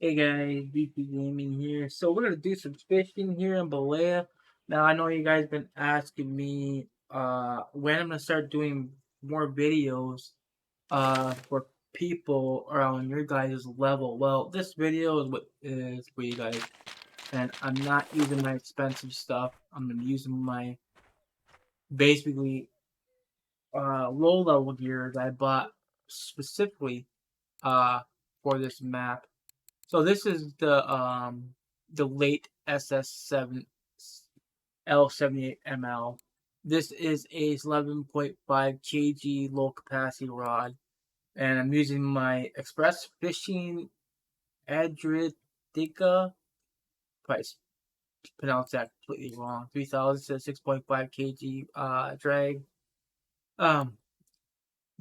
Hey guys, BP Gaming here. So we're gonna do some fishing here in Belaya. Now I know you guys been asking me when I'm gonna start doing more videos for people around your guys' level. Well, this video is what is for you guys, and I'm not using my expensive stuff. I'm gonna be using my basically low level gear that I bought specifically uh for this map. So this is the late SS7 L78 ML. This is a 11.5 kg low capacity rod, and I'm using my Express Fishing Adriatica. Probably pronounced that completely wrong. 3000 to 6.5 kg drag. Um,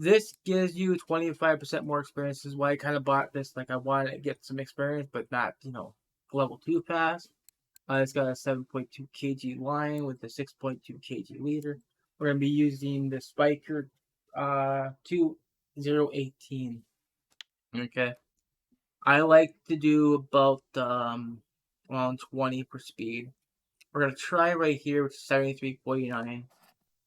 this gives you 25% more experience. This is why I kind of bought this. Like I wanted to get some experience, but not level 2 fast. It's got a 7.2 kg line with a 6.2 kg leader. We're gonna be using the Spiker 2018. Okay. I like to do about around 20 per speed. We're gonna try right here with 73.49,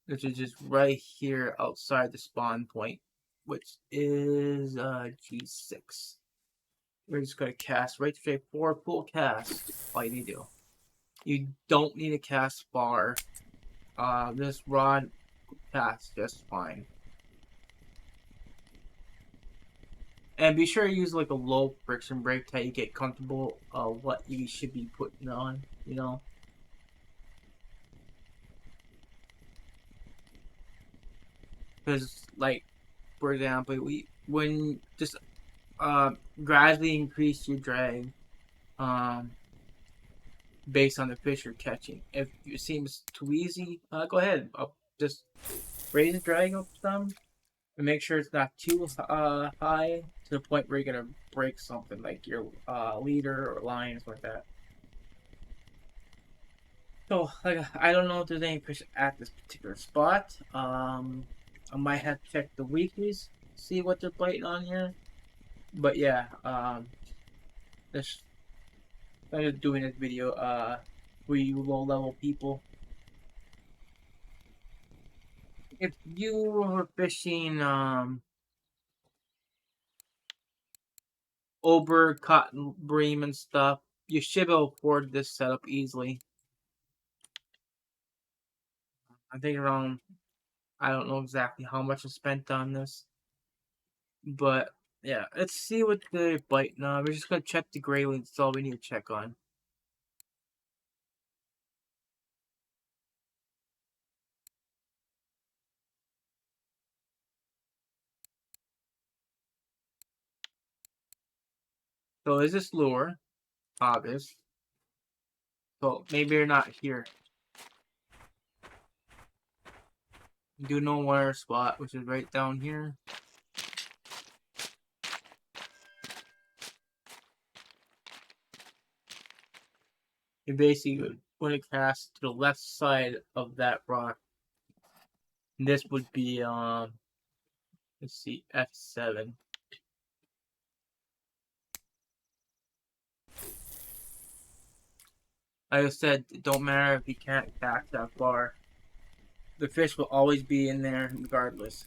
which is just right here outside the spawn point, which is G6. We're just gonna cast right straight for full cast. All you need to do. You don't need to cast far. This rod casts just fine. And be sure to use like a low friction brake till you get comfortable what you should be putting on, Because like for example, when just gradually increase your drag um based on the fish you're catching. If it seems too easy, go ahead. Just raise the drag up some and make sure it's not too high to the point where you're gonna break something like your leader or line or something like that. So like I don't know if there's any fish at this particular spot. I might have to check the weeklies, see what they're biting on here. But yeah, this I'm just doing this video for you low level people. If you were fishing over cotton bream and stuff, you should be able to afford this setup easily. I think around I don't know exactly how much I spent on this, but yeah, let's see what they're biting on. We're just gonna check the graylings. That's all we need to check on. So is this lure? Obvious. So maybe you're not here. You do know where spot, which is right down here. You basically want to cast to the left side of that rock. And this would be let's see, F7. Like I said, it don't matter if you can't cast that far. The fish will always be in there regardless.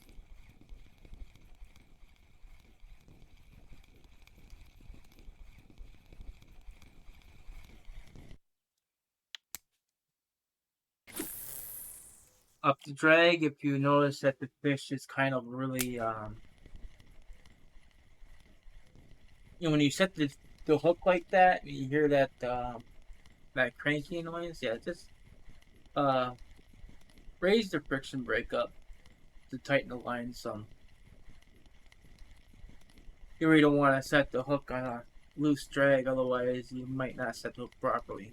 Up the drag, if you notice that the fish is kind of really when you set the hook like that, you hear that that cranky noise. Yeah, just uh raise the friction brake up to tighten the line some. You really don't want to set the hook on a loose drag, otherwise you might not set the hook properly.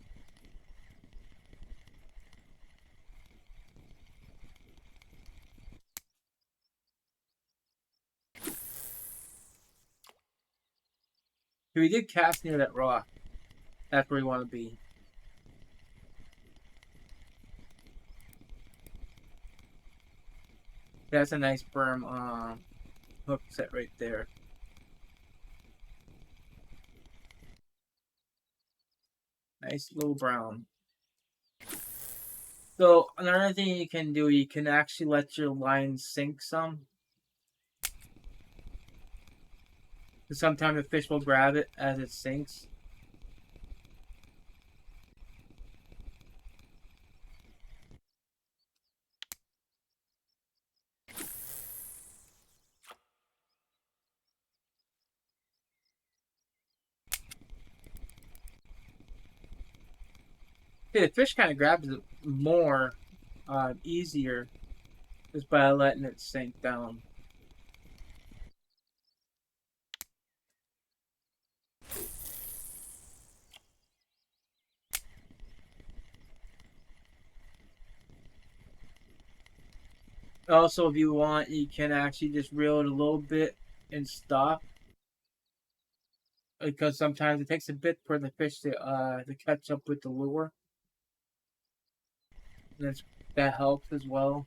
If you did cast near that rock, that's where you want to be. That's a nice firm hook set right there. Nice little brown. So another thing you can do, you can actually let your line sink some. Sometimes the fish will grab it as it sinks. See, the fish kind of grabs it more easier just by letting it sink down. Also, if you want, you can actually just reel it a little bit and stop, because sometimes it takes a bit for the fish to catch up with the lure. And that helps as well.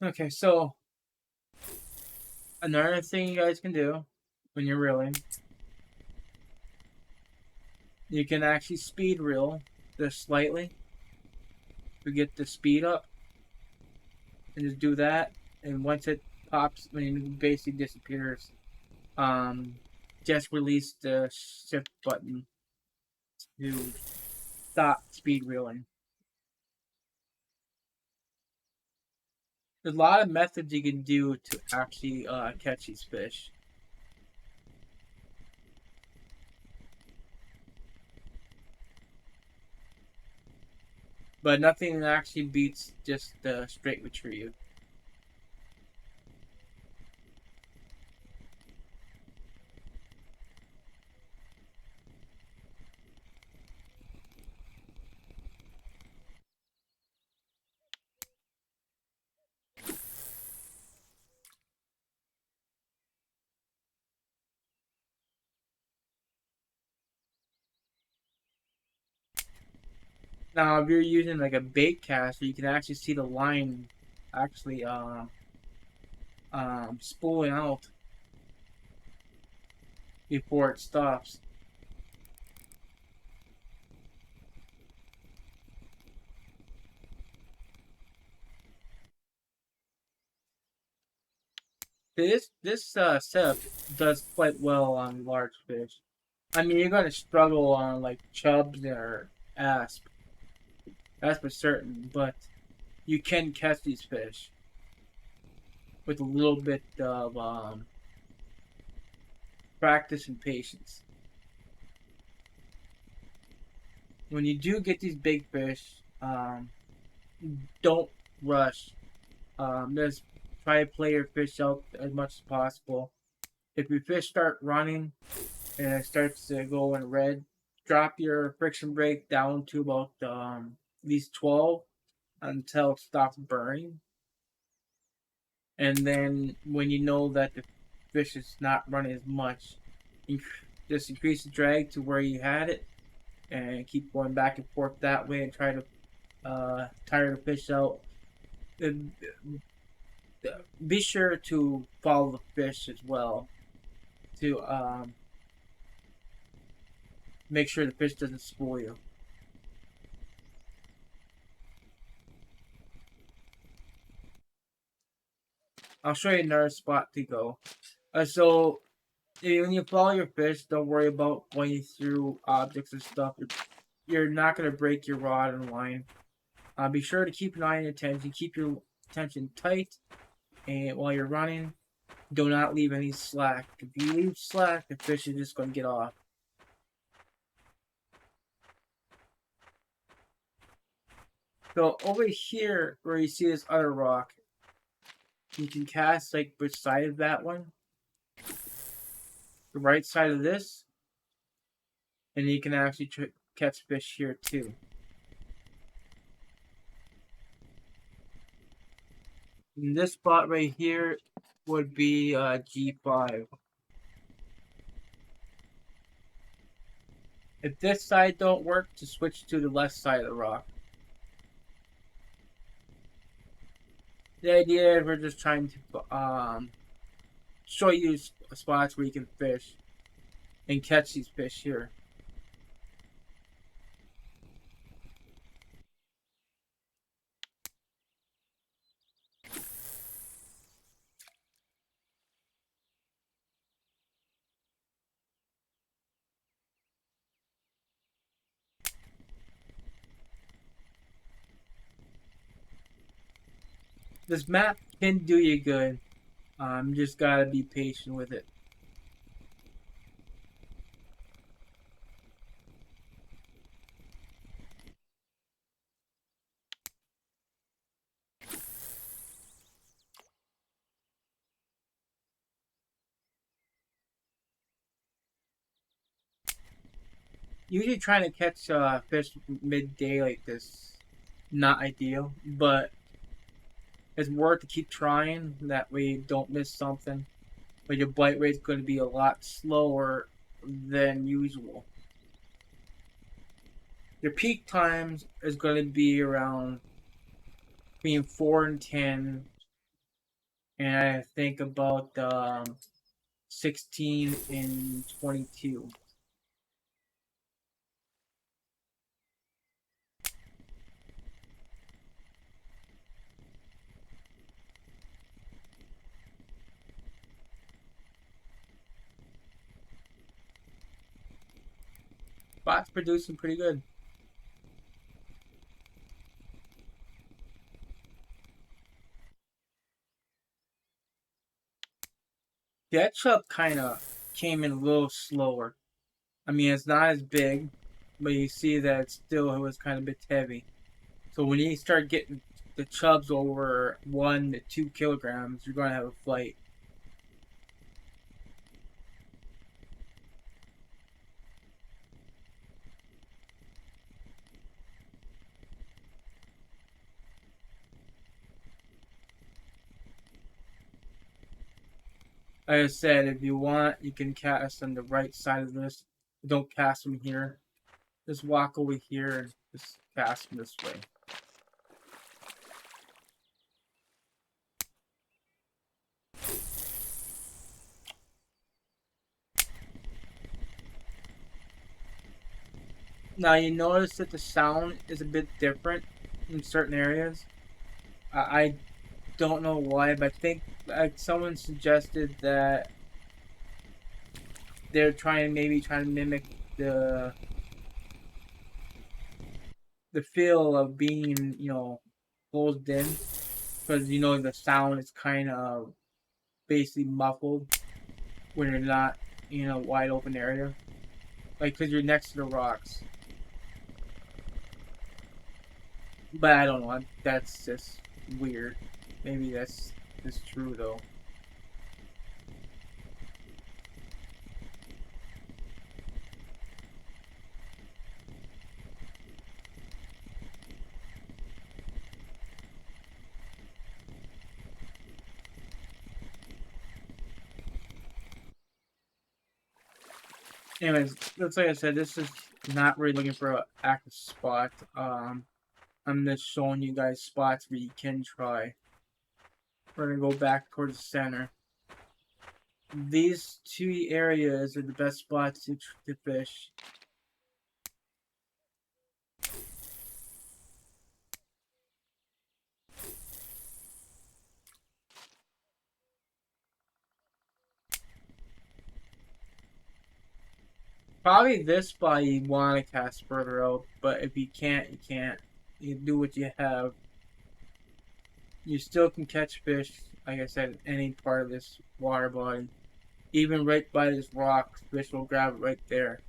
Okay, so another thing you guys can do when you're reeling, you can actually speed reel just slightly to get the speed up, and just do that. And once it pops, when it basically disappears, um, just release the shift button to stop speed reeling. There's a lot of methods you can do to actually catch these fish. But nothing actually beats just the straight retrieve. Now, if you're using like a bait caster, you can actually see the line actually spooling out before it stops. This setup does quite well on large fish. I mean, you're gonna struggle on like chubs or asp, that's for certain. But you can catch these fish with a little bit of practice and patience. When you do get these big fish, don't rush. Just try to play your fish out as much as possible. If your fish start running and it starts to go in red, drop your friction brake down to about at least 12 until it stops burning. And then when you know that the fish is not running as much, just increase the drag to where you had it and keep going back and forth that way and try to tire the fish out. And be sure to follow the fish as well to make sure the fish doesn't spoil you. I'll show you another spot to go. So when you follow your fish, don't worry about going through objects and stuff. You're not gonna break your rod and line. Be sure to keep an eye on your attention. Keep your attention tight, and while you're running, do not leave any slack. If you leave slack, the fish is just gonna get off. So over here, where you see this other rock, you can cast like beside that one, the right side of this, and you can actually catch fish here too. And this spot right here would be G5. If this side don't work, to switch to the left side of the rock. The idea is we're just trying to show you spots where you can fish and catch these fish here. This map can do you good. Just gotta be patient with it. Usually trying to catch fish midday like this, not ideal, but it's worth to keep trying. That way you don't miss something. But your bite rate is going to be a lot slower than usual. Your peak times is going to be around between 4 and 10, and I think about 16 and 22. Spot's producing pretty good. That chub kind of came in a little slower. I mean, it's not as big, but you see that it was kind of a bit heavy. So when you start getting the chubs over 1 to 2 kilograms, you're going to have a fight. Like I said, if you want, you can cast on the right side of this. Don't cast them here. Just walk over here and just cast them this way. Now you notice that the sound is a bit different in certain areas. I don't know why, but I think like someone suggested that they're trying to mimic the the feel of being closed in, because the sound is kind of basically muffled when you're not in a wide open area, like because you're next to the rocks. But I don't know. That's just weird. Maybe that's true though. Anyways, that's like I said. This is not really looking for an active spot. I'm just showing you guys spots where you can try. We're gonna go back towards the center. These two areas are the best spots to fish. Probably this spot you want to cast further out, but if you can't, you can't. You do what you have. You still can catch fish, like I said, in any part of this water body. Even right by this rock, fish will grab it right there.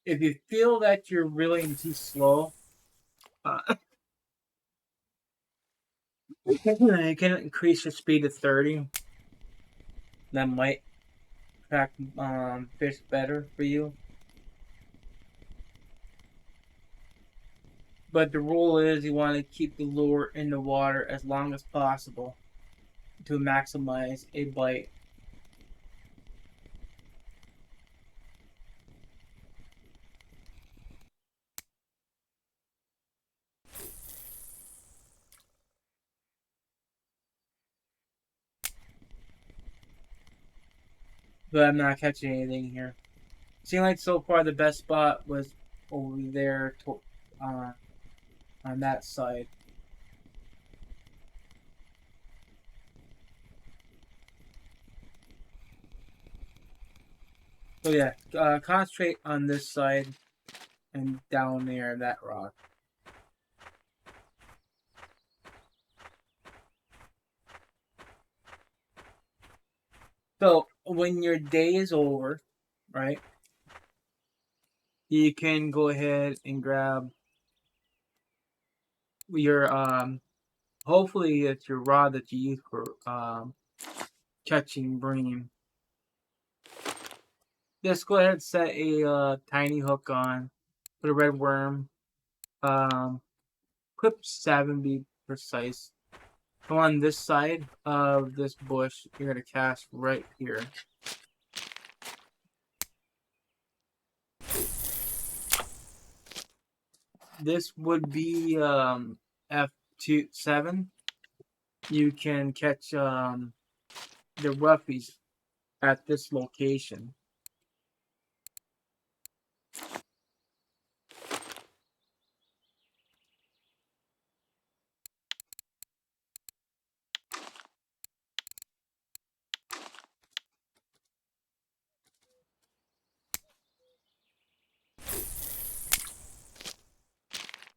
If you feel that you're reeling too slow, you can increase your speed to 30. That might attract fish better for you. But the rule is you want to keep the lure in the water as long as possible to maximize a bite. But I'm not catching anything here. Seems like so far the best spot was over there uh, on that side. So yeah, concentrate on this side and down there that rock. So when your day is over, right, you can go ahead and grab your hopefully it's your rod that you use for catching bream. Just go ahead and set a tiny hook on, put a red worm, um, clip 7 be precise. Come on this side of this bush, you're gonna cast right here. This would be F7. You can catch the roughies at this location.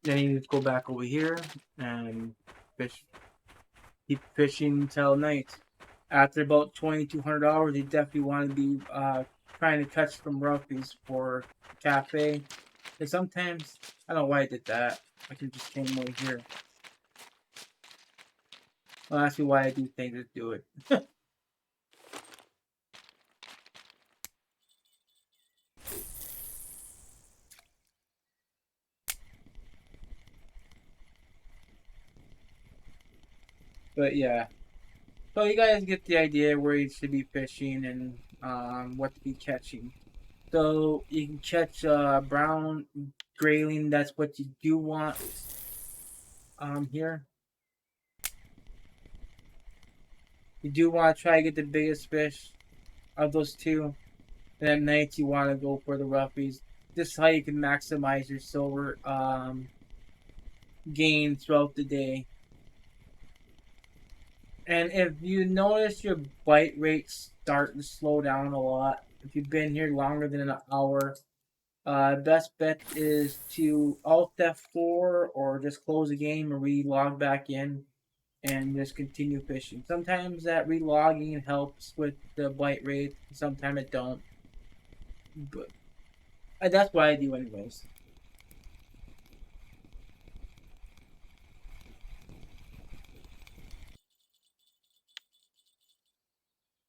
Then you just go back over here and fish. Keep fishing until night. After about 2,200 hours, you definitely want to be trying to catch some roughies for cafe. And sometimes I don't know why I did that. I can just came over here. Well, ask me why I do things to do it. But yeah, so you guys get the idea where you should be fishing and what to be catching. So you can catch brown grayling. That's what you do want here. You do want to try to get the biggest fish of those two. And at night you want to go for the roughies. This is how you can maximize your silver gain throughout the day. And if you notice your bite rates start to slow down a lot, if you've been here longer than an hour, best bet is to Alt F4 or just close the game and re-log back in and just continue fishing. Sometimes that re-logging helps with the bite rate, sometimes it don't. But that's what I do anyways.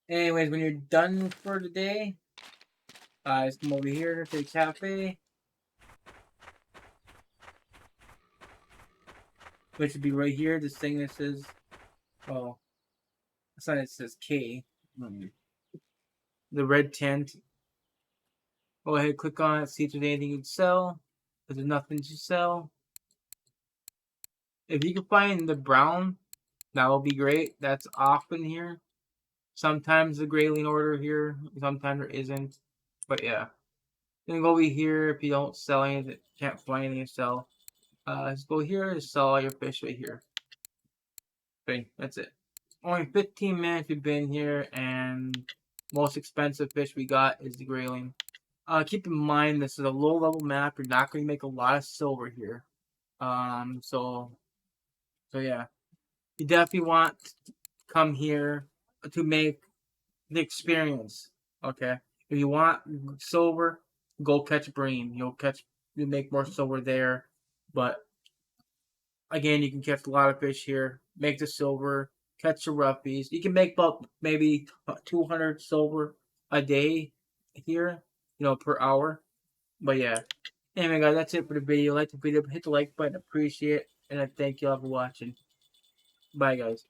Anyways, when you're done for the day, just come over here to the cafe, which would be right here. This thing that says, oh, it's not, it says K. The red tent. Go ahead, click on it, see if there's anything you can sell. If there's nothing to sell, if you can find the brown, that will be great. That's often here. Sometimes the grayling order here, sometimes there isn't. But yeah. Then go over here if you don't sell anything, can't find anything to sell. Just go here and sell all your fish right here. Okay, that's it. Only 15 minutes we've been here, and most expensive fish we got is the grayling. Keep in mind this is a low level map. You're not going to make a lot of silver here. So yeah, you definitely want to come here to make the experience. Okay, if you want silver, go catch bream. You make more silver there, but again, you can catch a lot of fish here. Make the silver, catch the roughies. You can make about maybe 200 silver a day here, per hour. But yeah, Anyway, guys, that's it for the video. Like the video, hit the like button, appreciate it, and I thank you all for watching. Bye, guys.